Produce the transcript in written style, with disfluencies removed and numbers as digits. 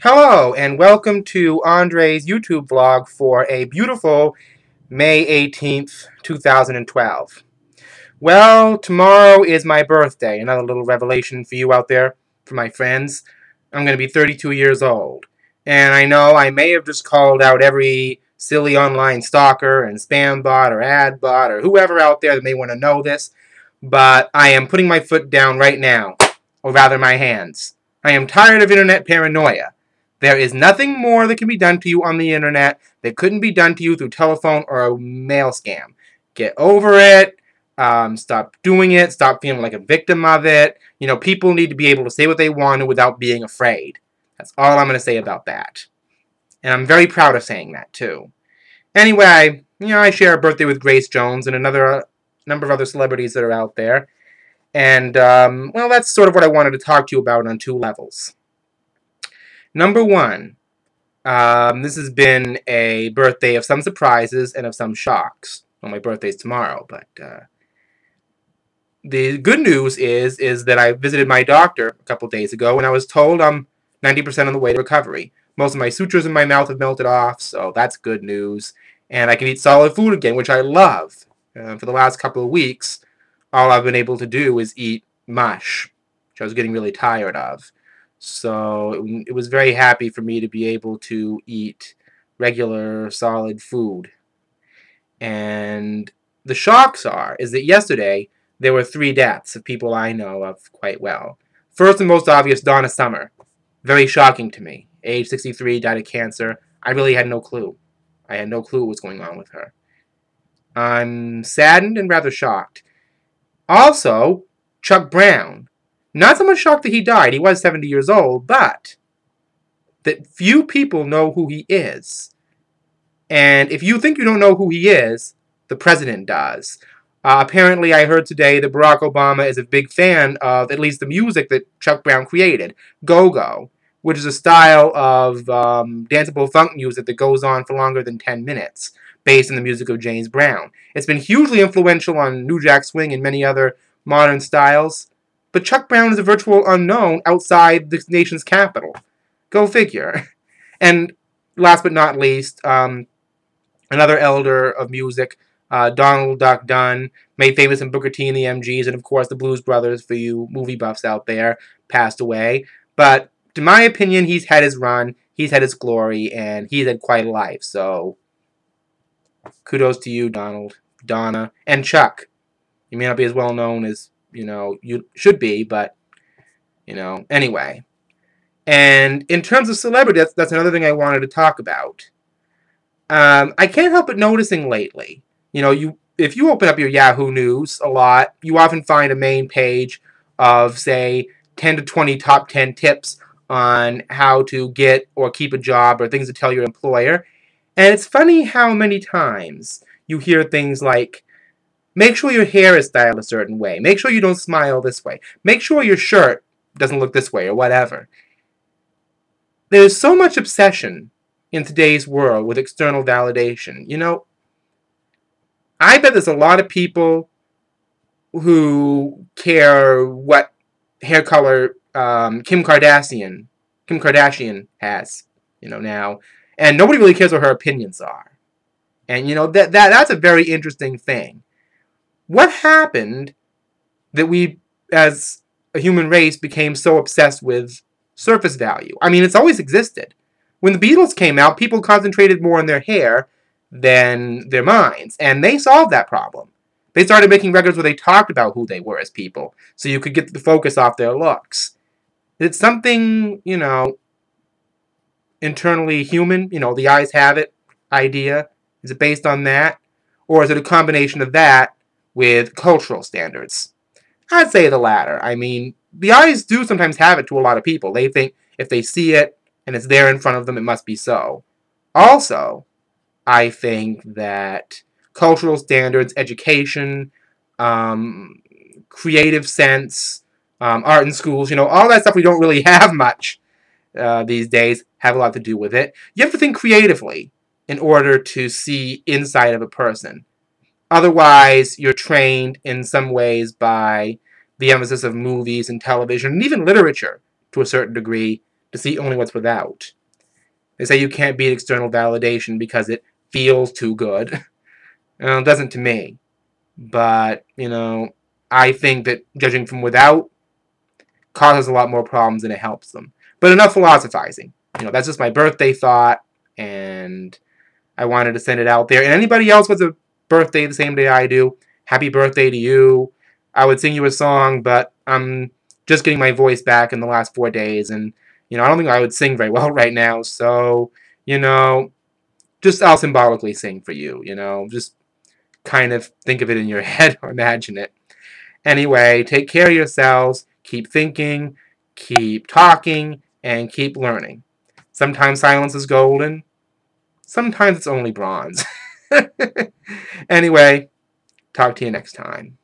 Hello, and welcome to Andre's YouTube vlog for a beautiful May 18th, 2012. Well, tomorrow is my birthday. Another little revelation for you out there, for my friends. I'm going to be 32 years old. And I know I may have just called out every silly online stalker and spam bot or ad bot or whoever out there that may want to know this, but I am putting my foot down right now, or rather my hands. I am tired of internet paranoia. There is nothing more that can be done to you on the internet that couldn't be done to you through telephone or a mail scam. Get over it. Stop doing it. Stop feeling like a victim of it. You know, people need to be able to say what they want without being afraid. That's all I'm going to say about that. And I'm very proud of saying that, too. Anyway, I share a birthday with Grace Jones and another number of other celebrities that are out there. And, well, that's sort of what I wanted to talk to you about on two levels. Number one, this has been a birthday of some surprises and of some shocks. Well, my birthday's tomorrow, but the good news is that I visited my doctor a couple days ago, and I was told I'm 90% on the way to recovery. Most of my sutures in my mouth have melted off, so that's good news. And I can eat solid food again, which I love. For the last couple of weeks, all I've been able to do is eat mush, which I was getting really tired of. So it was very happy for me to be able to eat regular, solid food. And the shocks is that yesterday there were 3 deaths of people I know of quite well. First and most obvious, Donna Summer. Very shocking to me. Age 63, died of cancer. I really had no clue. I had no clue what was going on with her. I'm saddened and rather shocked. Also, Chuck Brown. Not so much shocked that he died. He was 70 years old, but that few people know who he is. And if you think you don't know who he is, the president does. Apparently, I heard today that Barack Obama is a big fan of at least the music that Chuck Brown created, go-go, which is a style of danceable funk music that goes on for longer than 10 minutes, based on the music of James Brown. It's been hugely influential on New Jack Swing and many other modern styles. But Chuck Brown is a virtual unknown outside the nation's capital. Go figure. And last but not least, another elder of music, Donald Duck Dunn, made famous in Booker T and the MGs, and of course the Blues Brothers for you movie buffs out there, passed away. But in my opinion, he's had his run, he's had his glory, and he's had quite a life. So kudos to you, Donald, Donna, and Chuck. You may not be as well known as you should be, but, anyway. And in terms of celebrity, that's another thing I wanted to talk about. I can't help but noticing lately, if you open up your Yahoo News a lot, you often find a main page of, say, 10 to 20 top 10 tips on how to get or keep a job or things to tell your employer. And it's funny how many times you hear things like, make sure your hair is styled a certain way. Make sure you don't smile this way. Make sure your shirt doesn't look this way or whatever. There's so much obsession in today's world with external validation. I bet there's a lot of people who care what hair color Kim Kardashian has, now. And nobody really cares what her opinions are. And, that's a very interesting thing. What happened that we, as a human race, became so obsessed with surface value? I mean, it's always existed. When the Beatles came out, people concentrated more on their hair than their minds, and they solved that problem. They started making records where they talked about who they were as people, so you could get the focus off their looks. It's something, internally human, the eyes have it idea. Is it based on that? Or is it a combination of that with cultural standards? I'd say the latter. I mean, the eyes do sometimes have it to a lot of people. They think if they see it and it's there in front of them, it must be so. Also, I think that cultural standards, education, creative sense, art in schools, all that stuff we don't really have much these days, have a lot to do with it. You have to think creatively in order to see inside of a person. Otherwise, you're trained in some ways by the emphasis of movies and television, and even literature, to a certain degree, to see only what's without. They say you can't beat external validation because it feels too good. It doesn't to me. But, I think that judging from without causes a lot more problems than it helps them. But enough philosophizing. That's just my birthday thought, and I wanted to send it out there. And anybody else with a birthday the same day I do, happy birthday to you. I would sing you a song, but I'm just getting my voice back in the last 4 days, and, I don't think I would sing very well right now, so, just I'll symbolically sing for you, just kind of think of it in your head or imagine it. Anyway, take care of yourselves, keep thinking, keep talking, and keep learning. Sometimes silence is golden, sometimes it's only bronze. Anyway, talk to you next time.